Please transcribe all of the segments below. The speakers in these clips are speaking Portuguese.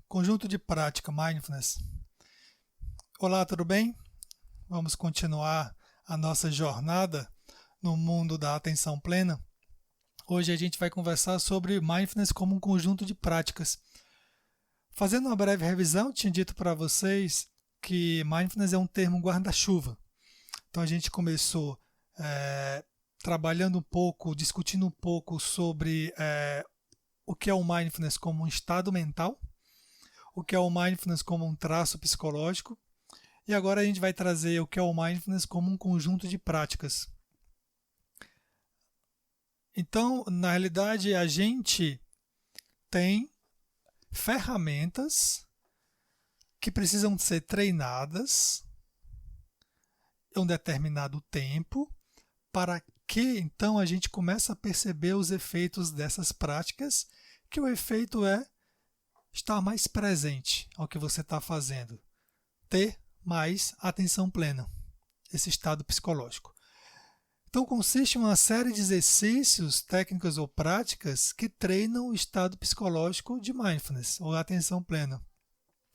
Conjunto de prática, Mindfulness. Olá, tudo bem? Vamos continuar a nossa jornada no mundo da atenção plena. Hoje a gente vai conversar sobre Mindfulness como um conjunto de práticas. Fazendo uma breve revisão, tinha dito para vocês que Mindfulness é um termo guarda-chuva. Então a gente começou trabalhando um pouco, discutindo um pouco sobre o que é o Mindfulness como um estado mental, o que é o Mindfulness como um traço psicológico, e agora a gente vai trazer o que é o Mindfulness como um conjunto de práticas. Então, na realidade, a gente tem ferramentas que precisam ser treinadas em um determinado tempo para que, então, a gente comece a perceber os efeitos dessas práticas, que o efeito é estar mais presente ao que você está fazendo, ter mais atenção plena, esse estado psicológico. Então consiste em uma série de exercícios, técnicas ou práticas que treinam o estado psicológico de mindfulness ou atenção plena.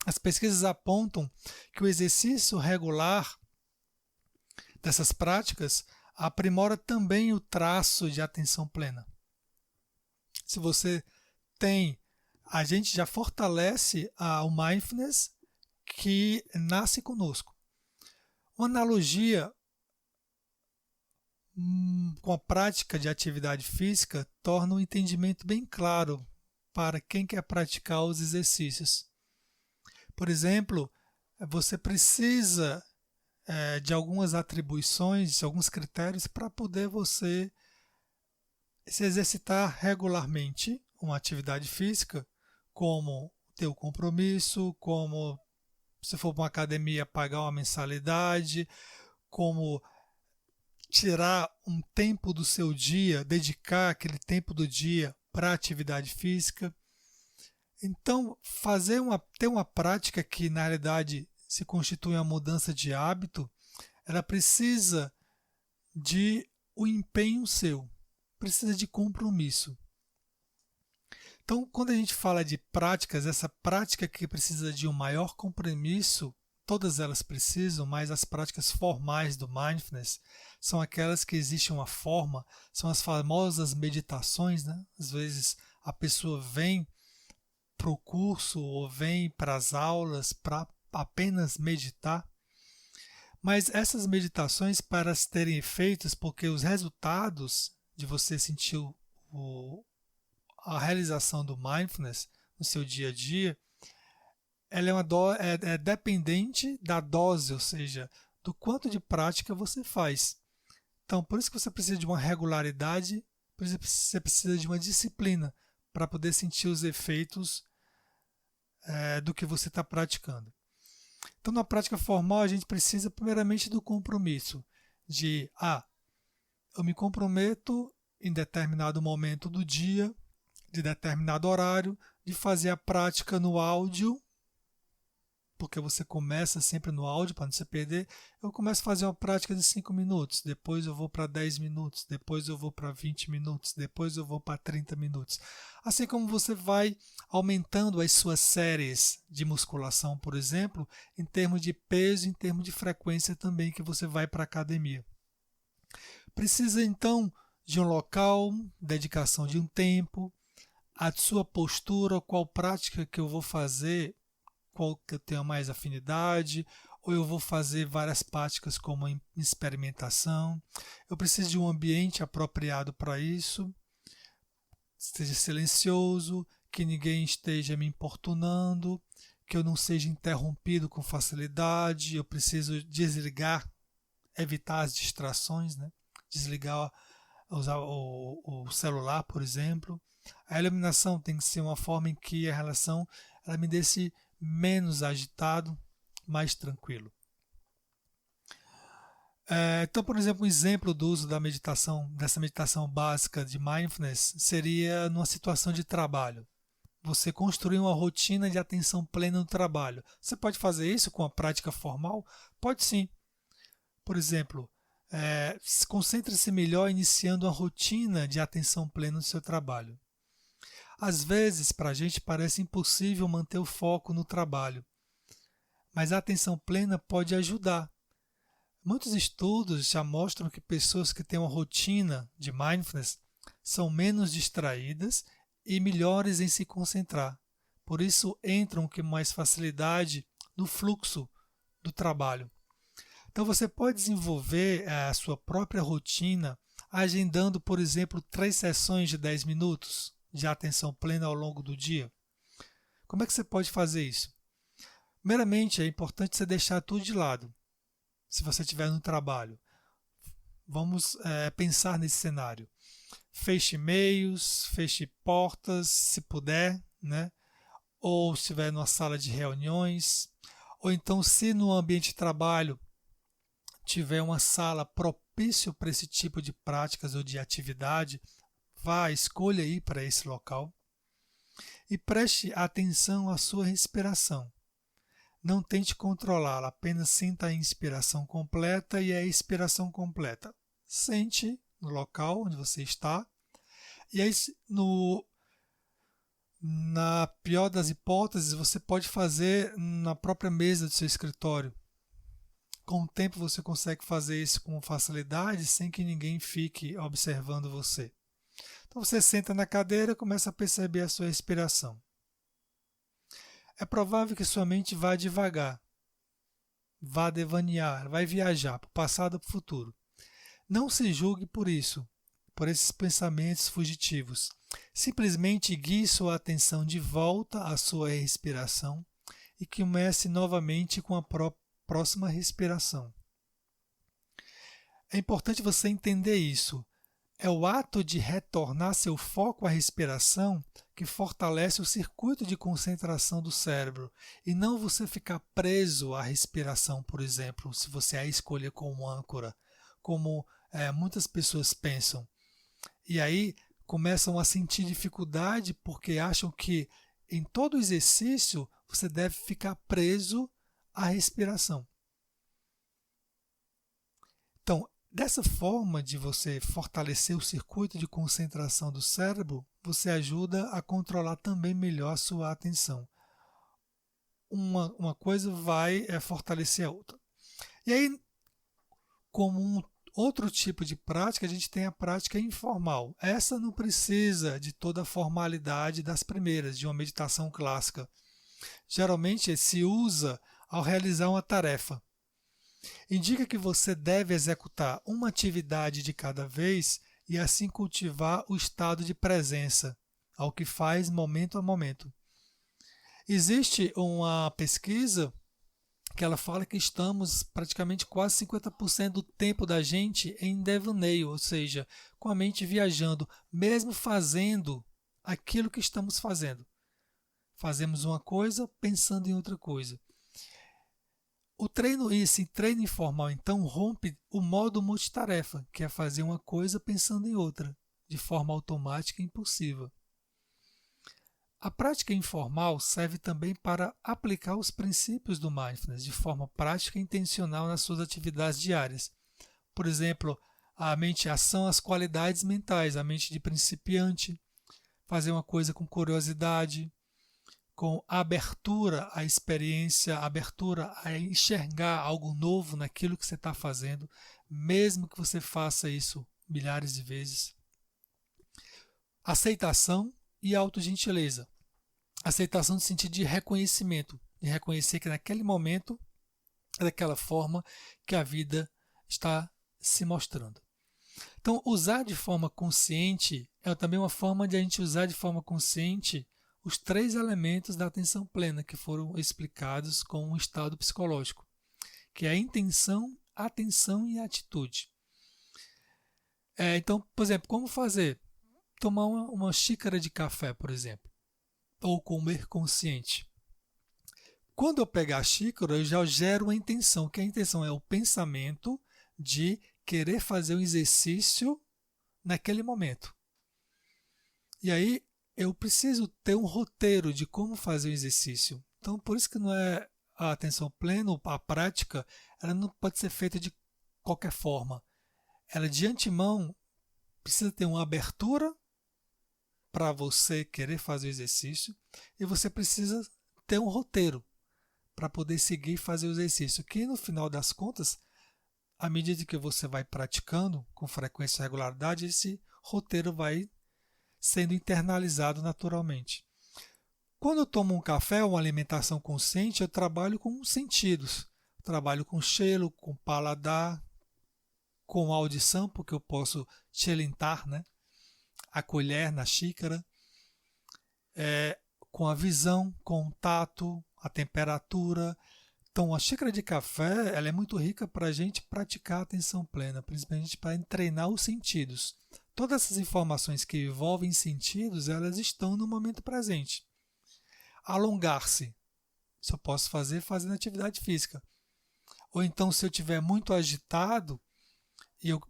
As pesquisas apontam que o exercício regular dessas práticas aprimora também o traço de atenção plena. Se você tem, a gente já fortalece o mindfulness que nasce conosco. Uma analogia com a prática de atividade física torna o entendimento bem claro para quem quer praticar os exercícios. Por exemplo, você precisa de algumas atribuições, de alguns critérios para poder você se exercitar regularmente uma atividade física, como ter o compromisso, como se for para uma academia pagar uma mensalidade, como tirar um tempo do seu dia, dedicar aquele tempo do dia para a atividade física. Então, ter uma prática que na realidade se constitui uma mudança de hábito, ela precisa de um empenho seu, precisa de compromisso. Então, quando a gente fala de práticas, essa prática que precisa de um maior compromisso, todas elas precisam, mas as práticas formais do Mindfulness são aquelas que existe uma forma, são as famosas meditações, né? Às vezes a pessoa vem para o curso ou vem para as aulas para apenas meditar, mas essas meditações, para terem efeitos, porque os resultados de você sentir a realização do Mindfulness no seu dia a dia, ela é dependente da dose, ou seja, do quanto de prática você faz. Então, por isso que você precisa de uma regularidade, por isso que você precisa de uma disciplina para poder sentir os efeitos do que você está praticando. Então, na prática formal, a gente precisa primeiramente do compromisso, de eu me comprometo em determinado momento do dia, de determinado horário, de fazer a prática no áudio, porque você começa sempre no áudio para não se perder. Eu começo a fazer uma prática de 5 minutos, depois eu vou para 10 minutos, depois eu vou para 20 minutos, depois eu vou para 30 minutos. Assim como você vai aumentando as suas séries de musculação, por exemplo, em termos de peso, em termos de frequência também que você vai para a academia. Precisa então de um local, dedicação de um tempo, a sua postura, qual prática que eu vou fazer, qual que eu tenho mais afinidade, ou eu vou fazer várias práticas como experimentação. Eu preciso de um ambiente apropriado para isso, esteja silencioso, que ninguém esteja me importunando, que eu não seja interrompido com facilidade. Eu preciso desligar, evitar as distrações, né? Desligar, usar o celular, por exemplo. A iluminação tem que ser uma forma em que a relação ela me deixe menos agitado, mais tranquilo. Então, por exemplo, um exemplo do uso da meditação, dessa meditação básica de mindfulness, seria numa situação de trabalho. Você construir uma rotina de atenção plena no trabalho. Você pode fazer isso com a prática formal? Pode sim. Por exemplo, concentre-se melhor iniciando uma rotina de atenção plena no seu trabalho. Às vezes, para a gente parece impossível manter o foco no trabalho, mas a atenção plena pode ajudar. Muitos estudos já mostram que pessoas que têm uma rotina de mindfulness são menos distraídas e melhores em se concentrar. Por isso, entram com mais facilidade no fluxo do trabalho. Então, você pode desenvolver a sua própria rotina agendando, por exemplo, 3 sessões de 10 minutos de atenção plena ao longo do dia. Como é que você pode fazer isso? Primeiramente, é importante você deixar tudo de lado. Se você estiver no trabalho, vamos pensar nesse cenário. Feche e-mails, feche portas, se puder, né? Ou se estiver numa sala de reuniões, ou então se no ambiente de trabalho tiver uma sala propício para esse tipo de práticas ou de atividade, escolha ir para esse local e preste atenção à sua respiração. Não tente controlá-la, apenas sinta a inspiração completa e a expiração completa. Sente no local onde você está e aí, na pior das hipóteses, você pode fazer na própria mesa do seu escritório. Com o tempo você consegue fazer isso com facilidade sem que ninguém fique observando você. Então você senta na cadeira e começa a perceber a sua respiração. É provável que sua mente vá devagar, vá devanear, vai viajar para o passado ou para o futuro. Não se julgue por isso, por esses pensamentos fugitivos. Simplesmente guie sua atenção de volta à sua respiração e comece novamente com a próxima respiração. É importante você entender isso. É o ato de retornar seu foco à respiração que fortalece o circuito de concentração do cérebro e não você ficar preso à respiração, por exemplo, se você a escolher como âncora, como muitas pessoas pensam. E aí começam a sentir dificuldade porque acham que em todo exercício você deve ficar preso à respiração. Então, dessa forma de você fortalecer o circuito de concentração do cérebro, você ajuda a controlar também melhor a sua atenção. Uma coisa vai fortalecer a outra. E aí, como outro tipo de prática, a gente tem a prática informal. Essa não precisa de toda a formalidade das primeiras, de uma meditação clássica. Geralmente se usa ao realizar uma tarefa. Indica que você deve executar uma atividade de cada vez e assim cultivar o estado de presença, ao que faz momento a momento. Existe uma pesquisa que ela fala que estamos praticamente quase 50% do tempo da gente em devaneio, ou seja, com a mente viajando, mesmo fazendo aquilo que estamos fazendo. Fazemos uma coisa pensando em outra coisa. Esse treino informal, então, rompe o modo multitarefa, que é fazer uma coisa pensando em outra, de forma automática e impulsiva. A prática informal serve também para aplicar os princípios do mindfulness de forma prática e intencional nas suas atividades diárias. Por exemplo, a mente-ação às qualidades mentais, a mente de principiante, fazer uma coisa com curiosidade, com abertura à experiência, abertura a enxergar algo novo naquilo que você está fazendo, mesmo que você faça isso milhares de vezes. Aceitação e autogentileza. Aceitação no sentido de reconhecimento, de reconhecer que naquele momento é daquela forma que a vida está se mostrando. Então, usar de forma consciente é também uma forma de a gente usar de forma consciente os 3 elementos da atenção plena que foram explicados com um estado psicológico, que é a intenção, atenção e atitude. Então, por exemplo, como fazer? Tomar uma xícara de café, por exemplo, ou comer consciente. Quando eu pegar a xícara, eu já gero uma intenção, que a intenção é o pensamento de querer fazer um exercício naquele momento. E aí, eu preciso ter um roteiro de como fazer o exercício. Então, por isso que não é a atenção plena, a prática, ela não pode ser feita de qualquer forma. Ela, de antemão, precisa ter uma abertura para você querer fazer o exercício e você precisa ter um roteiro para poder seguir e fazer o exercício, que no final das contas, à medida que você vai praticando com frequência e regularidade, esse roteiro vai sendo internalizado naturalmente. Quando eu tomo um café, uma alimentação consciente, eu trabalho com os sentidos. Eu trabalho com cheiro, com paladar, com audição, porque eu posso tilintar, né? A colher na xícara, com a visão, com o tato, a temperatura. Então, a xícara de café ela é muito rica para a gente praticar a atenção plena, principalmente para treinar os sentidos. Todas essas informações que envolvem sentidos, elas estão no momento presente. Alongar-se, isso eu posso fazer fazendo atividade física. Ou então, se eu estiver muito agitado,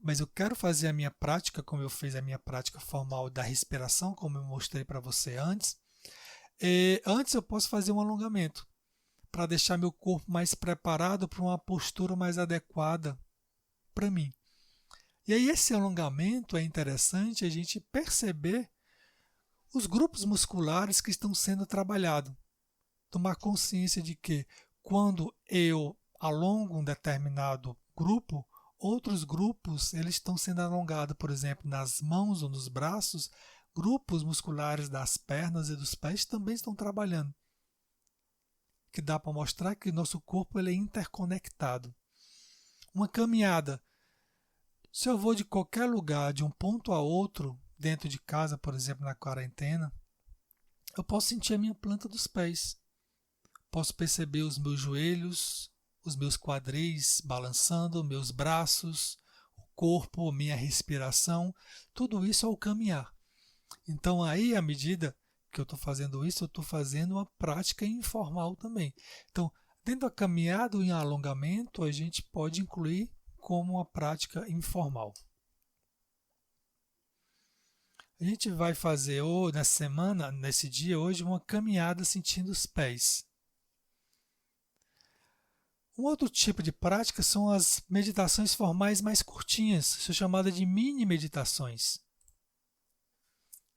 mas eu quero fazer a minha prática, como eu fiz a minha prática formal da respiração, como eu mostrei para você antes, antes eu posso fazer um alongamento, para deixar meu corpo mais preparado para uma postura mais adequada para mim. E aí esse alongamento é interessante a gente perceber os grupos musculares que estão sendo trabalhados. Tomar consciência de que quando eu alongo um determinado grupo, outros grupos eles estão sendo alongados, por exemplo, nas mãos ou nos braços, grupos musculares das pernas e dos pés também estão trabalhando. Que dá para mostrar que o nosso corpo ele é interconectado. Uma caminhada. Se eu vou de qualquer lugar, de um ponto a outro, dentro de casa, por exemplo, na quarentena, eu posso sentir a minha planta dos pés. Posso perceber os meus joelhos, os meus quadris balançando, meus braços, o corpo, minha respiração. Tudo isso ao caminhar. Então aí, à medida que eu estou fazendo isso, eu estou fazendo uma prática informal também. Então, dentro da caminhada ou em alongamento, a gente pode incluir como uma prática informal. A gente vai fazer nessa semana, nesse dia hoje, uma caminhada sentindo os pés. Um outro tipo de prática são as meditações formais mais curtinhas, são chamadas de mini meditações.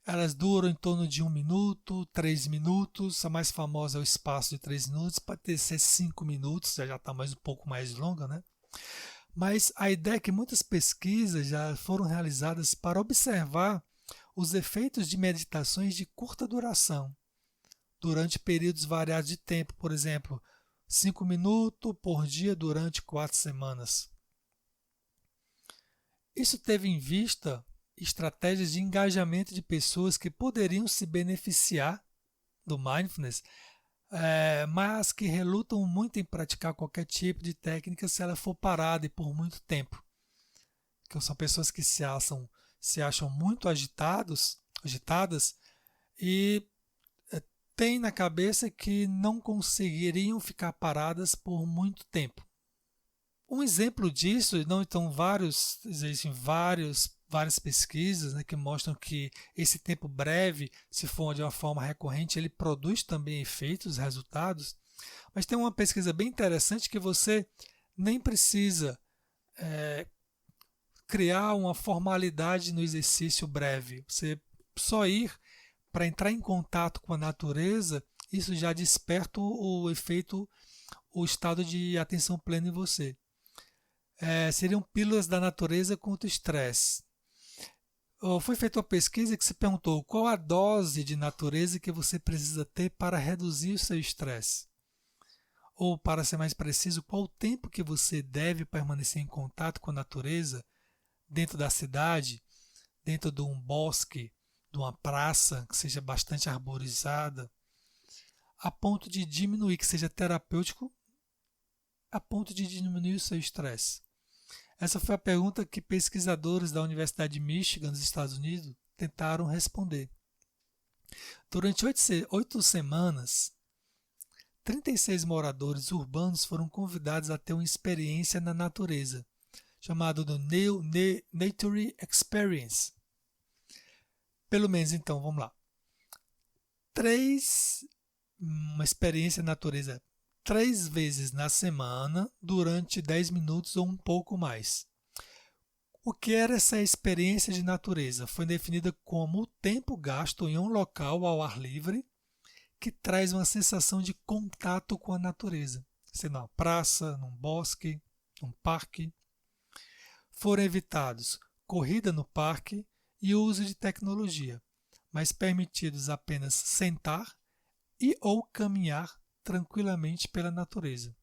Elas duram em torno de 1 minuto, 3 minutos. A mais famosa é o espaço de 3 minutos, pode ser 5 minutos, já está um pouco mais longa, né? Mas a ideia é que muitas pesquisas já foram realizadas para observar os efeitos de meditações de curta duração, durante períodos variados de tempo, por exemplo, 5 minutos por dia durante 4 semanas. Isso teve em vista estratégias de engajamento de pessoas que poderiam se beneficiar do mindfulness, mas que relutam muito em praticar qualquer tipo de técnica se ela for parada e por muito tempo. Que são pessoas que se acham muito agitadas e têm na cabeça que não conseguiriam ficar paradas por muito tempo. Um exemplo disso, então existem várias pesquisas, né, que mostram que esse tempo breve, se for de uma forma recorrente, ele produz também efeitos, resultados. Mas tem uma pesquisa bem interessante que você nem precisa criar uma formalidade no exercício breve. Você só ir para entrar em contato com a natureza, isso já desperta o efeito, o estado de atenção plena em você. Seriam pílulas da natureza contra o estresse. Foi feita uma pesquisa que se perguntou qual a dose de natureza que você precisa ter para reduzir o seu estresse. Ou, para ser mais preciso, qual o tempo que você deve permanecer em contato com a natureza dentro da cidade, dentro de um bosque, de uma praça que seja bastante arborizada, a ponto de diminuir, que seja terapêutico, a ponto de diminuir o seu estresse. Essa foi a pergunta que pesquisadores da Universidade de Michigan, nos Estados Unidos, tentaram responder. Durante 8 semanas, 36 moradores urbanos foram convidados a ter uma experiência na natureza, chamada do Nature Experience. Pelo menos, então, vamos lá. Uma experiência na natureza 3 vezes na semana, durante 10 minutos ou um pouco mais. O que era essa experiência de natureza? Foi definida como o tempo gasto em um local ao ar livre que traz uma sensação de contato com a natureza, seja numa praça, num bosque, num parque. Foram evitados corrida no parque e o uso de tecnologia, mas permitidos apenas sentar e ou caminhar tranquilamente pela natureza.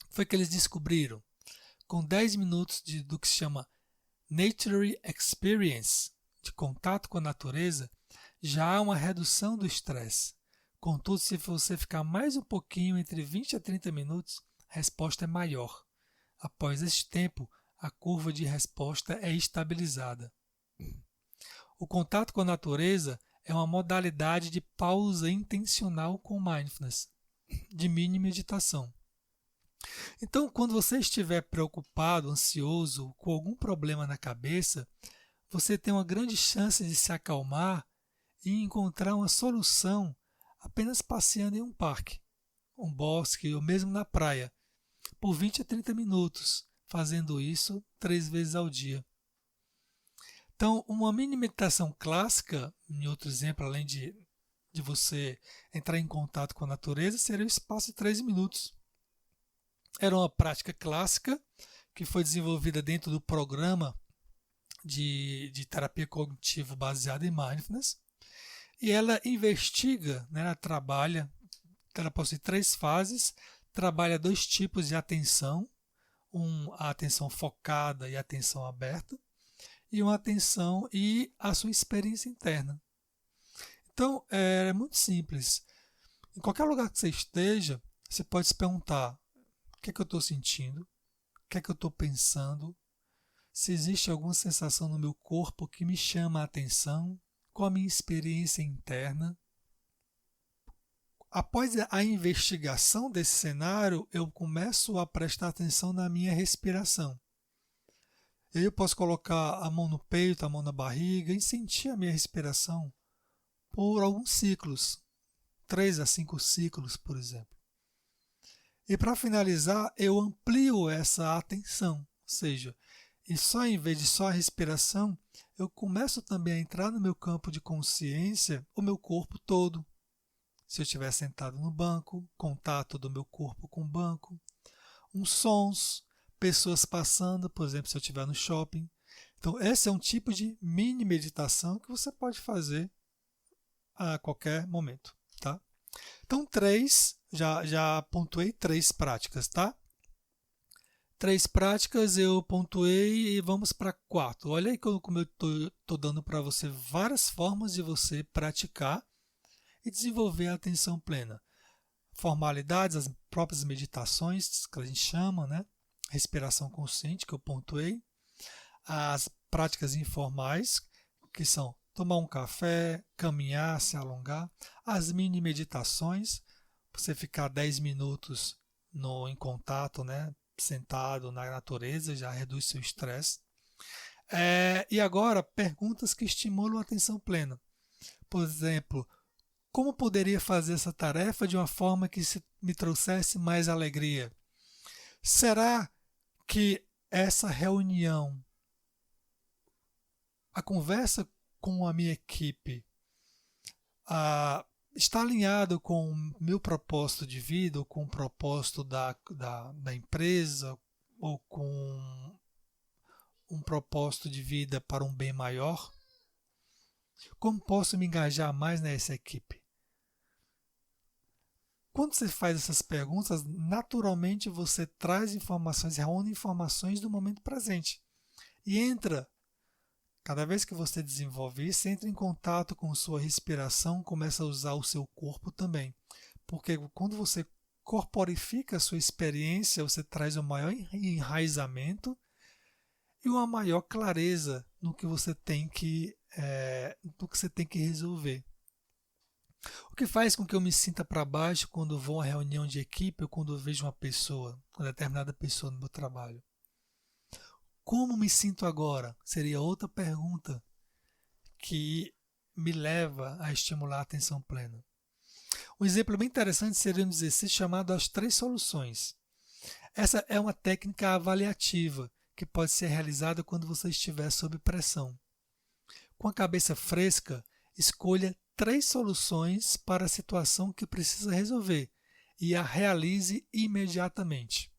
Foi que eles descobriram, com 10 minutos do que se chama Nature Experience, de contato com a natureza, já há uma redução do estresse. Contudo, se você ficar mais um pouquinho, entre 20 a 30 minutos, a resposta é maior. Após este tempo, a curva de resposta é estabilizada. O contato com a natureza é uma modalidade de pausa intencional com mindfulness, de mini meditação. Então, quando você estiver preocupado, ansioso, com algum problema na cabeça, você tem uma grande chance de se acalmar e encontrar uma solução apenas passeando em um parque, um bosque ou mesmo na praia, por 20 a 30 minutos, fazendo isso 3 vezes ao dia. Então, uma mini meditação clássica, em outro exemplo, além de você entrar em contato com a natureza, seria o espaço de 3 minutos. Era uma prática clássica que foi desenvolvida dentro do programa de terapia cognitivo baseada em mindfulness. E ela investiga, né, ela trabalha, ela possui 3 fases, trabalha 2 tipos de atenção, a atenção focada e a atenção aberta, e uma atenção e a sua experiência interna. Então, é muito simples. Em qualquer lugar que você esteja, você pode se perguntar: o que é que eu estou sentindo? O que é que eu estou pensando? Se existe alguma sensação no meu corpo que me chama a atenção? Qual a minha experiência interna? Após a investigação desse cenário, eu começo a prestar atenção na minha respiração. Eu posso colocar a mão no peito, a mão na barriga e sentir a minha respiração por alguns ciclos, 3 a 5 ciclos, por exemplo. E para finalizar, eu amplio essa atenção, ou seja, e só em vez de só a respiração, eu começo também a entrar no meu campo de consciência, o meu corpo todo. Se eu estiver sentado no banco, contato do meu corpo com o banco, uns sons, pessoas passando, por exemplo, se eu estiver no shopping. Então, esse é um tipo de mini meditação que você pode fazer a qualquer momento, tá? Então, já pontuei 3 práticas, tá? 3 práticas eu pontuei e vamos para 4. Olha aí como eu estou dando para você várias formas de você praticar e desenvolver a atenção plena. Formalidades, as próprias meditações, que a gente chama, né? Respiração consciente, que eu pontuei. As práticas informais, que são tomar um café, caminhar, se alongar. As mini meditações, você ficar 10 minutos em contato, né? Sentado na natureza, já reduz seu estresse. E agora, perguntas que estimulam a atenção plena. Por exemplo, como poderia fazer essa tarefa de uma forma que me trouxesse mais alegria? Será que essa reunião, a conversa com a minha equipe, está alinhado com o meu propósito de vida, ou com o propósito da empresa, ou com um propósito de vida para um bem maior? Como posso me engajar mais nessa equipe? Quando você faz essas perguntas, naturalmente você traz informações, reúne informações do momento presente. E cada vez que você desenvolve isso, entra em contato com sua respiração, começa a usar o seu corpo também. Porque quando você corporifica a sua experiência, você traz um maior enraizamento e uma maior clareza no que você tem que resolver. O que faz com que eu me sinta para baixo quando vou a uma reunião de equipe ou quando eu vejo uma determinada pessoa no meu trabalho? Como me sinto agora? Seria outra pergunta que me leva a estimular a atenção plena. Um exemplo bem interessante seria um exercício chamado As 3 Soluções. Essa é uma técnica avaliativa que pode ser realizada quando você estiver sob pressão. Com a cabeça fresca, escolha 3 soluções para a situação que precisa resolver e a realize imediatamente.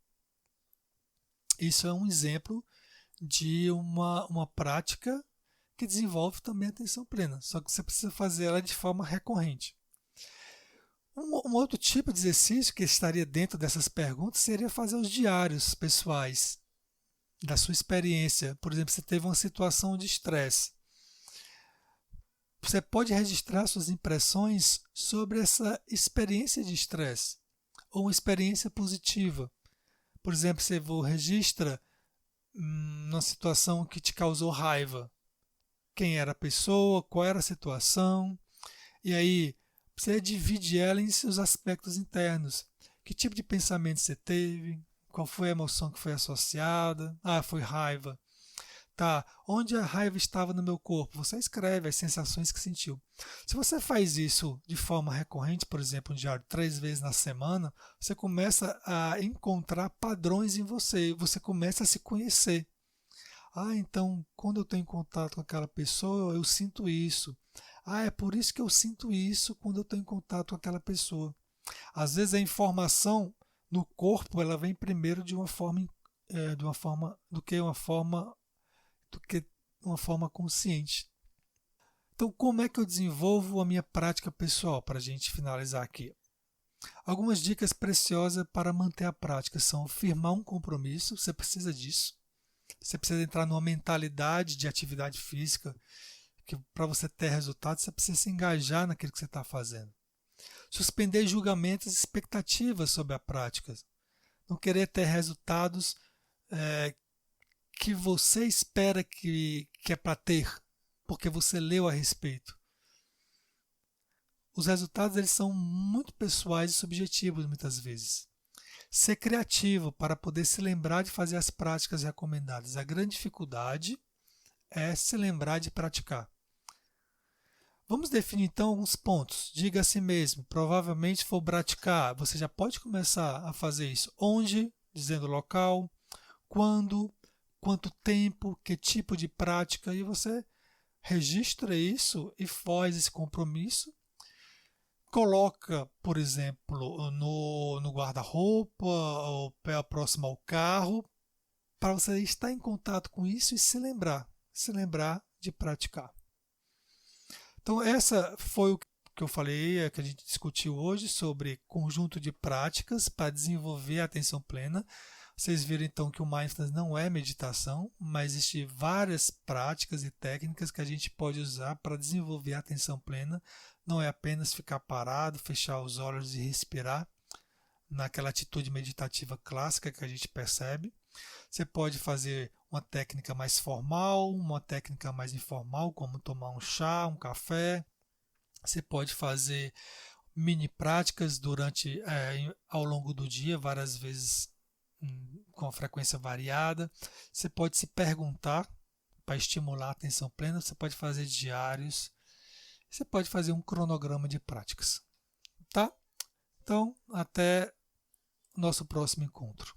Isso é um exemplo de uma prática que desenvolve também a atenção plena, só que você precisa fazer ela de forma recorrente. Um outro tipo de exercício que estaria dentro dessas perguntas seria fazer os diários pessoais da sua experiência. Por exemplo, você teve uma situação de estresse. Você pode registrar suas impressões sobre essa experiência de estresse ou uma experiência positiva. Por exemplo, você registra uma situação que te causou raiva. Quem era a pessoa, qual era a situação, e aí você divide ela em seus aspectos internos. Que tipo de pensamento você teve? Qual foi a emoção que foi associada? Ah, foi raiva. Tá, onde a raiva estava no meu corpo? Você escreve as sensações que sentiu. Se você faz isso de forma recorrente, por exemplo, um diário 3 vezes na semana, você começa a encontrar padrões em você, você começa a se conhecer. Ah, então, quando eu estou em contato com aquela pessoa, eu sinto isso. Ah, é por isso que eu sinto isso quando eu estou em contato com aquela pessoa. Às vezes a informação no corpo ela vem primeiro de uma forma, do que uma forma consciente. Então, como é que eu desenvolvo a minha prática pessoal? Para a gente finalizar aqui. Algumas dicas preciosas para manter a prática são firmar um compromisso, você precisa disso. Você precisa entrar numa mentalidade de atividade física, que para você ter resultados, você precisa se engajar naquilo que você está fazendo. Suspender julgamentos e expectativas sobre a prática. Não querer ter resultados que você espera que é para ter, porque você leu a respeito. Os resultados eles são muito pessoais e subjetivos muitas vezes. Ser criativo para poder se lembrar de fazer as práticas recomendadas. A grande dificuldade é se lembrar de praticar. Vamos definir então alguns pontos. Diga a si mesmo, provavelmente for praticar, você já pode começar a fazer isso. Onde, dizendo local, quando, quanto tempo, que tipo de prática, e você registra isso e faz esse compromisso. Coloca, por exemplo, no guarda-roupa ou próximo ao carro, para você estar em contato com isso e se lembrar de praticar. Então, essa foi o que eu falei, que a gente discutiu hoje sobre conjunto de práticas para desenvolver a atenção plena. Vocês viram então que o mindfulness não é meditação, mas existem várias práticas e técnicas que a gente pode usar para desenvolver a atenção plena. Não é apenas ficar parado, fechar os olhos e respirar naquela atitude meditativa clássica que a gente percebe. Você pode fazer uma técnica mais formal, uma técnica mais informal, como tomar um chá, um café. Você pode fazer mini práticas ao longo do dia, várias vezes com frequência variada. Você pode se perguntar para estimular a atenção plena. Você pode fazer diários. Você pode fazer um cronograma de práticas. Tá? Então, até o nosso próximo encontro.